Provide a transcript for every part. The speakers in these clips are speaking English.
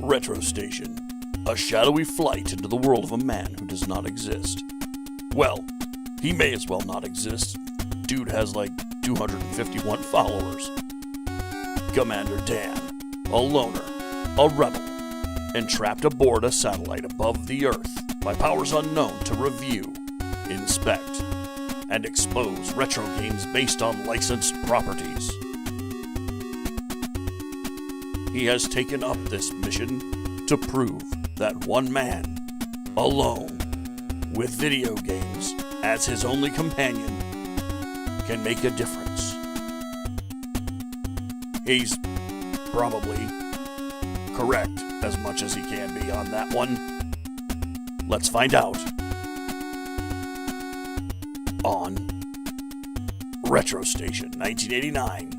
Retro Station, a shadowy flight into the world of a man who does not exist. Well, he may as well not exist. Dude has like 251 followers. Commander Dan, a loner, a rebel, entrapped aboard a satellite above the Earth by powers unknown to review, inspect, and expose retro games based on licensed properties. He has taken up this mission to prove that one man, alone, with video games as his only companion, can make a difference. He's probably correct as much as he can be on that one. Let's find out on Retro Station 1989.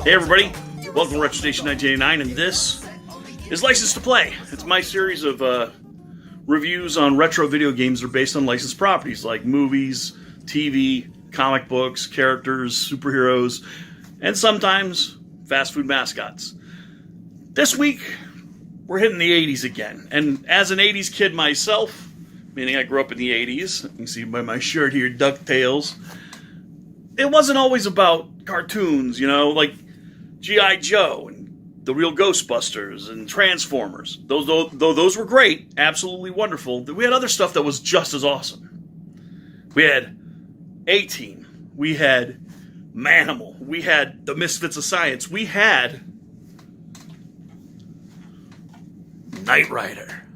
Hey everybody, welcome to Retro Station 1989, and this is License to Play. It's my series of reviews on retro video games that are based on licensed properties like movies, TV, comic books, characters, superheroes, and sometimes fast food mascots. This week, we're hitting the 80s again, and as an 80s kid myself, meaning I grew up in the 80s, you can see by my shirt here, DuckTales, it wasn't always about cartoons, you know, like G.I. Joe and the real Ghostbusters and Transformers. Those were great, absolutely wonderful. We had other stuff that was just as awesome. We had A-Team. We had Manimal. We had the Misfits of Science. We had Knight Rider.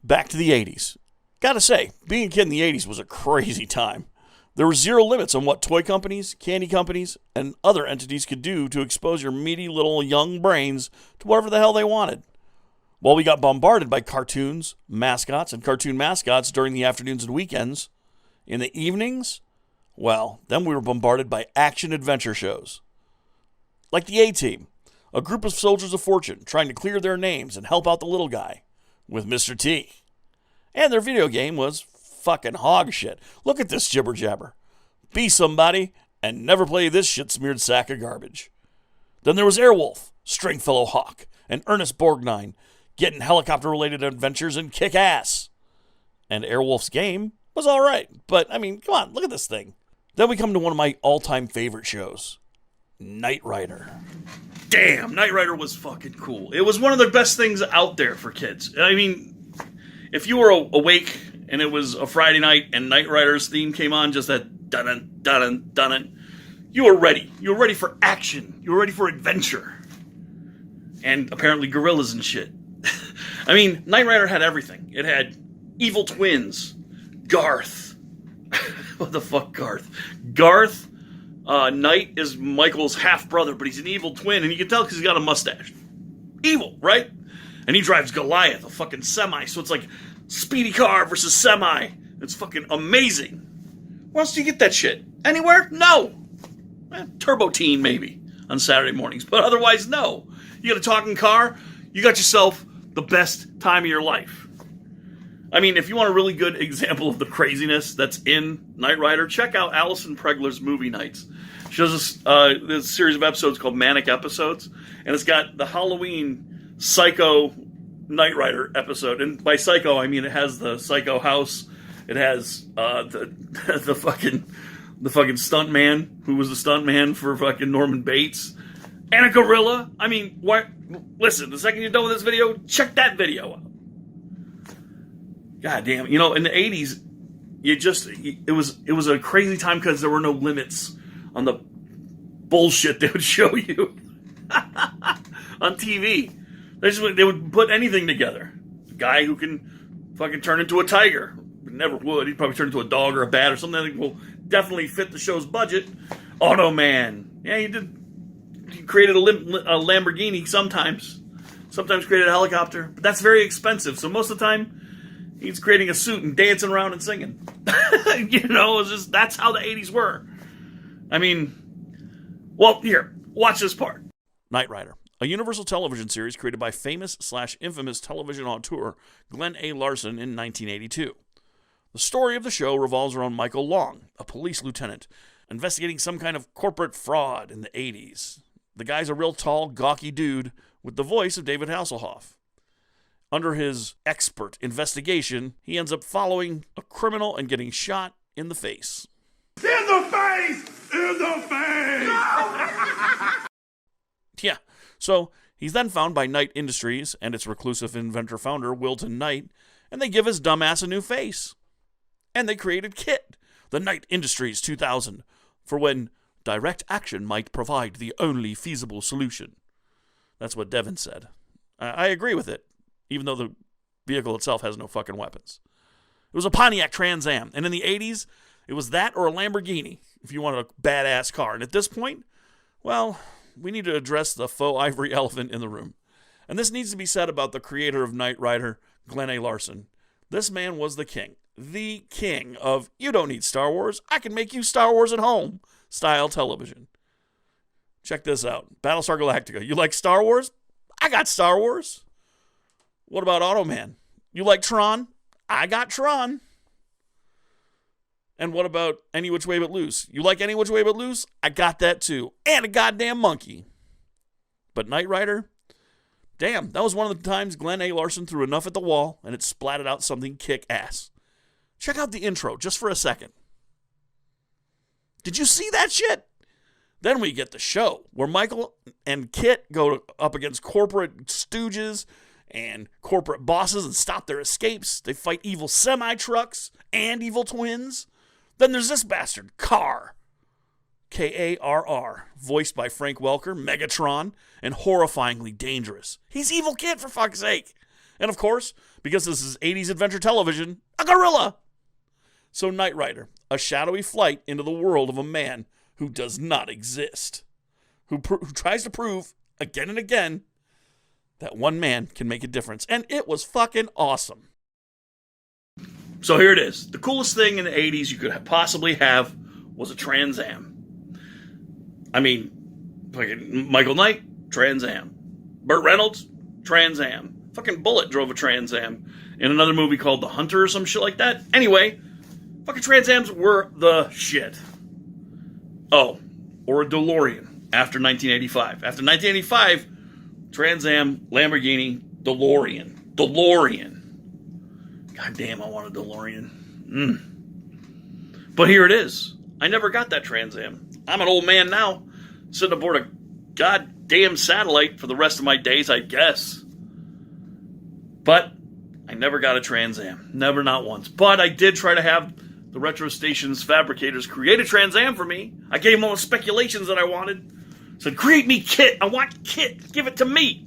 Back to the 80s. Gotta say, being a kid in the 80s was a crazy time. There were zero limits on what toy companies, candy companies, and other entities could do to expose your meaty little young brains to whatever the hell they wanted. While we got bombarded by cartoons, mascots, and cartoon mascots during the afternoons and weekends, in the evenings, well, then we were bombarded by action-adventure shows. Like the A-Team, a group of soldiers of fortune trying to clear their names and help out the little guy with Mr. T. And their video game was fucking hog shit. Look at this jibber jabber. Be somebody and never play this shit smeared sack of garbage. Then there was Airwolf, Stringfellow Hawk, and Ernest Borgnine getting helicopter-related adventures and kick ass. And Airwolf's game was alright, but I mean, come on, look at this thing. Then we come to one of my all-time favorite shows, Knight Rider. Damn, Knight Rider was fucking cool. It was one of the best things out there for kids. I mean, if you were awake and it was a Friday night and Knight Rider's theme came on, just that dun-dun, dun-dun, dun-dun, you were ready. You were ready for action. You were ready for adventure. And apparently gorillas and shit. I mean, Knight Rider had everything. It had evil twins, Garth. What the fuck, Garth? Garth, Knight is Michael's half-brother, but he's an evil twin, and you can tell because he's got a mustache. Evil, right? And he drives Goliath, a fucking semi, so it's like speedy car versus semi. It's fucking amazing. Where else do you get that shit? Anywhere? No. Turbo Teen, maybe, on Saturday mornings. But otherwise, no. You got a talking car, you got yourself the best time of your life. I mean, if you want a really good example of the craziness that's in Knight Rider, check out Alison Pregler's Movie Nights. She does this series of episodes called Manic Episodes, and it's got the Halloween Psycho Knight Rider episode, and by Psycho I mean it has the Psycho house, it has the fucking stunt man who was the stunt man for fucking Norman Bates, and a gorilla. I mean, what? Listen, the second you're done with this video, check that video out. God damn, you know, in the 80s, it was a crazy time because there were no limits on the bullshit they would show you on TV. They would put anything together. A guy who can fucking turn into a tiger. Never would. He'd probably turn into a dog or a bat or something that will definitely fit the show's budget. Automan. Yeah, he did. He created a Lamborghini sometimes. Sometimes created a helicopter. But that's very expensive. So most of the time, he's creating a suit and dancing around and singing. You know, it's just, that's how the 80s were. I mean, well, here, watch this part. Knight Rider. a Universal Television series created by famous/infamous television auteur Glenn A. Larson in 1982. The story of the show revolves around Michael Long, a police lieutenant, investigating some kind of corporate fraud in the 80s. The guy's a real tall, gawky dude with the voice of David Hasselhoff. Under his expert investigation, he ends up following a criminal and getting shot in the face. In the face! In the face! Yeah, so he's then found by Knight Industries and its reclusive inventor-founder, Wilton Knight, and they give his dumbass a new face. And they created KIT, the Knight Industries 2000, for when direct action might provide the only feasible solution. That's what Devin said. I agree with it, even though the vehicle itself has no fucking weapons. It was a Pontiac Trans Am, and in the 80s, it was that or a Lamborghini, if you wanted a badass car. And at this point, well, we need to address the faux ivory elephant in the room. And this needs to be said about the creator of Knight Rider, Glenn A. Larson. This man was the king of, you don't need Star Wars, I can make you Star Wars at home, style television. Check this out. Battlestar Galactica. You like Star Wars? I got Star Wars. What about Automan? You like Tron? I got Tron. And what about Any Which Way But Loose? You like Any Which Way But Loose? I got that too. And a goddamn monkey. But Knight Rider? Damn, that was one of the times Glenn A. Larson threw enough at the wall and it splatted out something kick-ass. Check out the intro just for a second. Did you see that shit? Then we get the show where Michael and KIT go up against corporate stooges and corporate bosses and stop their escapes. They fight evil semi-trucks and evil twins. Then there's this bastard, Carr. K-A-R-R, voiced by Frank Welker, Megatron, and horrifyingly dangerous. He's Evil KIT, for fuck's sake. And of course, because this is 80s adventure television, a gorilla. So Knight Rider, a shadowy flight into the world of a man who does not exist, who tries to prove again and again that one man can make a difference. And it was fucking awesome. So here it is. The coolest thing in the 80s you could possibly have was a Trans Am. I mean, fucking Michael Knight, Trans Am. Burt Reynolds, Trans Am. Fucking Bullitt drove a Trans Am in another movie called The Hunter or some shit like that. Anyway, fucking Trans Ams were the shit. Oh, or a DeLorean after 1985. After 1985, Trans Am, Lamborghini, DeLorean. God damn, I want a DeLorean. But here it is. I never got that Trans Am. I'm an old man now, sitting aboard a goddamn satellite for the rest of my days, I guess. But I never got a Trans Am. Never, not once. But I did try to have the Retro Stations fabricators create a Trans Am for me. I gave them all the speculations that I wanted. Said, create me KIT. I want KIT. Give it to me.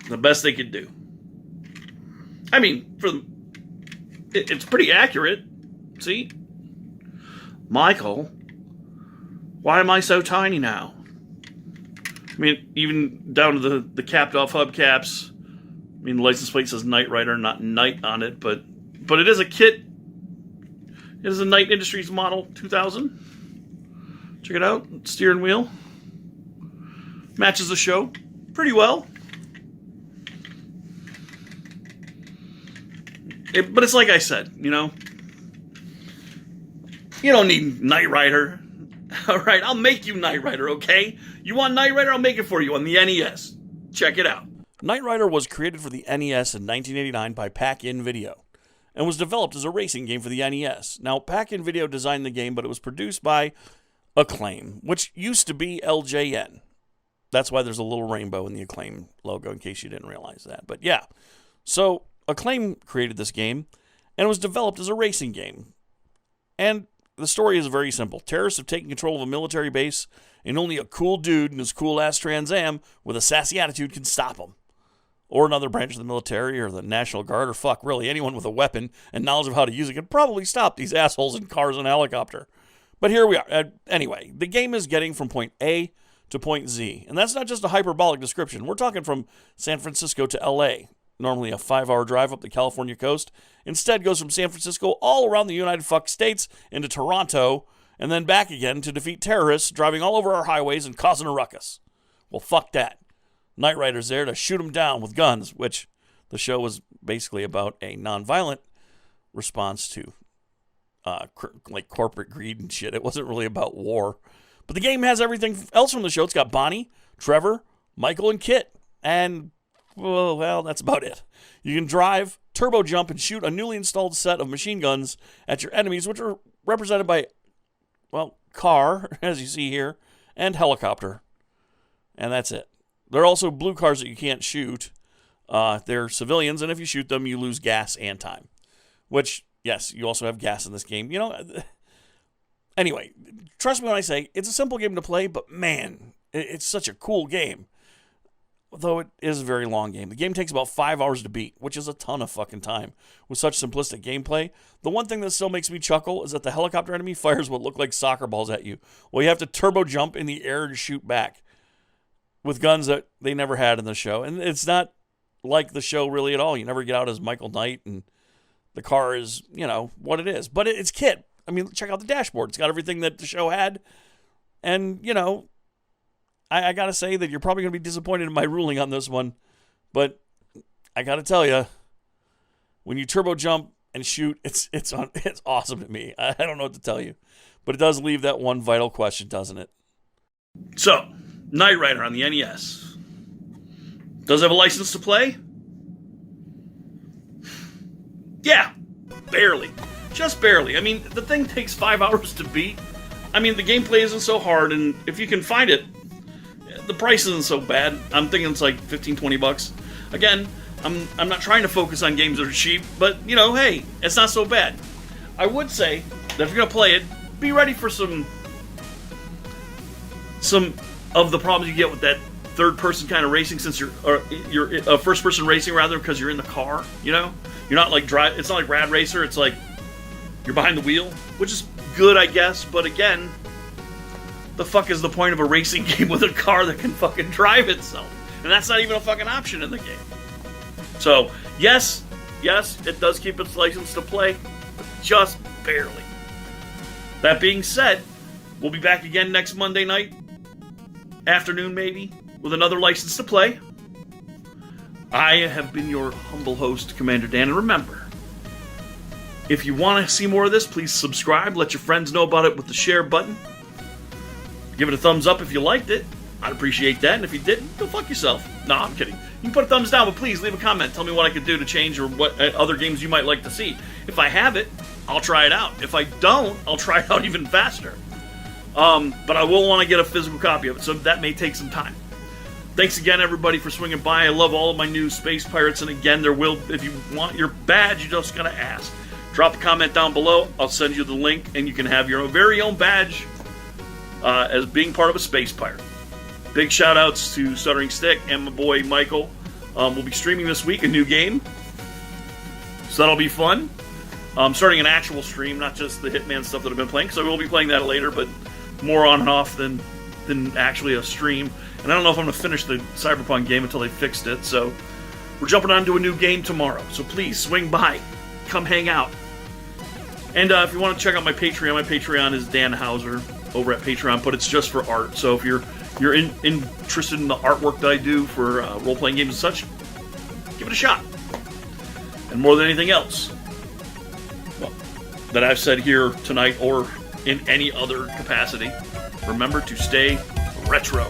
The best they could do. I mean, it's pretty accurate. See? Michael, why am I so tiny now? I mean, even down to the capped off hubcaps. I mean, the license plate says Knight Rider, not Knight on it, but it is a KIT. It is a Knight Industries model 2000. Check it out. Steering wheel. Matches the show pretty well. But it's like I said, you know, you don't need Knight Rider. All right, I'll make you Knight Rider, okay? You want Knight Rider? I'll make it for you on the NES. Check it out. Knight Rider was created for the NES in 1989 by Pac-In Video and was developed as a racing game for the NES. Now, Pac-In Video designed the game, but it was produced by Acclaim, which used to be LJN. That's why there's a little rainbow in the Acclaim logo, in case you didn't realize that. But yeah, so Acclaim created this game, and it was developed as a racing game. And the story is very simple. Terrorists have taken control of a military base, and only a cool dude in his cool-ass Trans Am with a sassy attitude can stop them. Or another branch of the military, or the National Guard, or fuck, really, anyone with a weapon and knowledge of how to use it can probably stop these assholes in cars and helicopter. But here we are. Anyway, the game is getting from point A to point Z. And that's not just a hyperbolic description. We're talking from San Francisco to L.A., normally a 5-hour drive up the California coast. Instead goes from San Francisco all around the United States into Toronto and then back again to defeat terrorists driving all over our highways and causing a ruckus. Well, fuck that. Knight Rider's there to shoot them down with guns, which the show was basically about a nonviolent response to like corporate greed and shit. It wasn't really about war. But the game has everything else from the show. It's got Bonnie, Trevor, Michael, and Kit. And, well, that's about it. You can drive, turbo jump, and shoot a newly installed set of machine guns at your enemies, which are represented by, well, car, as you see here, and helicopter. And that's it. There are also blue cars that you can't shoot. They're civilians, and if you shoot them, you lose gas and time. Which, yes, you also have gas in this game. You know, anyway, trust me when I say it's a simple game to play, but man, it's such a cool game. Though it is a very long game. The game takes about 5 hours to beat, which is a ton of fucking time. With such simplistic gameplay, the one thing that still makes me chuckle is that the helicopter enemy fires what look like soccer balls at you. Well, you have to turbo jump in the air and shoot back with guns that they never had in the show. And it's not like the show really at all. You never get out as Michael Knight, and the car is, you know, what it is. But it's Kit. I mean, check out the dashboard. It's got everything that the show had. And, you know, I got to say that you're probably going to be disappointed in my ruling on this one. But I got to tell you, when you turbo jump and shoot, it's awesome to me. I don't know what to tell you. But it does leave that one vital question, doesn't it? So, Knight Rider on the NES. Does it have a license to play? Yeah, barely. Just barely. I mean, the thing takes 5 hours to beat. I mean, the gameplay isn't so hard, and if you can find it, the price isn't so bad. I'm thinking it's like $15-20. Again, I'm not trying to focus on games that are cheap, but, you know, hey, it's not so bad. I would say that if you're going to play it, be ready for some of the problems you get with that third-person kind of racing, since you're first-person racing, rather, because you're in the car, you know? You're not like it's not like Rad Racer, it's like you're behind the wheel, which is good, I guess, but again, the fuck is the point of a racing game with a car that can fucking drive itself? And that's not even a fucking option in the game. So, yes, it does keep its license to play, but just barely. That being said, we'll be back again next Monday night, afternoon maybe, with another license to play. I have been your humble host, Commander Dan, and remember, if you want to see more of this, please subscribe, let your friends know about it with the share button. Give it a thumbs up if you liked it. I'd appreciate that. And if you didn't, go fuck yourself. No, I'm kidding. You can put a thumbs down, but please leave a comment. Tell me what I could do to change, or what other games you might like to see. If I have it, I'll try it out. If I don't, I'll try it out even faster. But I will want to get a physical copy of it, so that may take some time. Thanks again, everybody, for swinging by. I love all of my new Space Pirates, and again, if you want your badge, you just gotta ask. Drop a comment down below. I'll send you the link, and you can have your very own badge as being part of a Space Pirate. Big shout-outs to Stuttering Stick and my boy Michael. We'll be streaming this week a new game, so that'll be fun. Starting an actual stream, not just the Hitman stuff that I've been playing, so I will be playing that later, but more on and off than actually a stream. And I don't know if I'm going to finish the Cyberpunk game until they fixed it, so we're jumping on to a new game tomorrow. So please, swing by. Come hang out. And if you want to check out my Patreon is Dan Hauser over at Patreon, but it's just for art. So if you're interested in the artwork that I do for role-playing games and such, give it a shot. And more than anything else, well, that I've said here tonight or in any other capacity, remember to stay retro.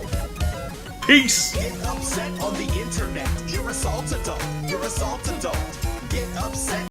Peace! Get upset on the internet. You're assault adult. Get upset.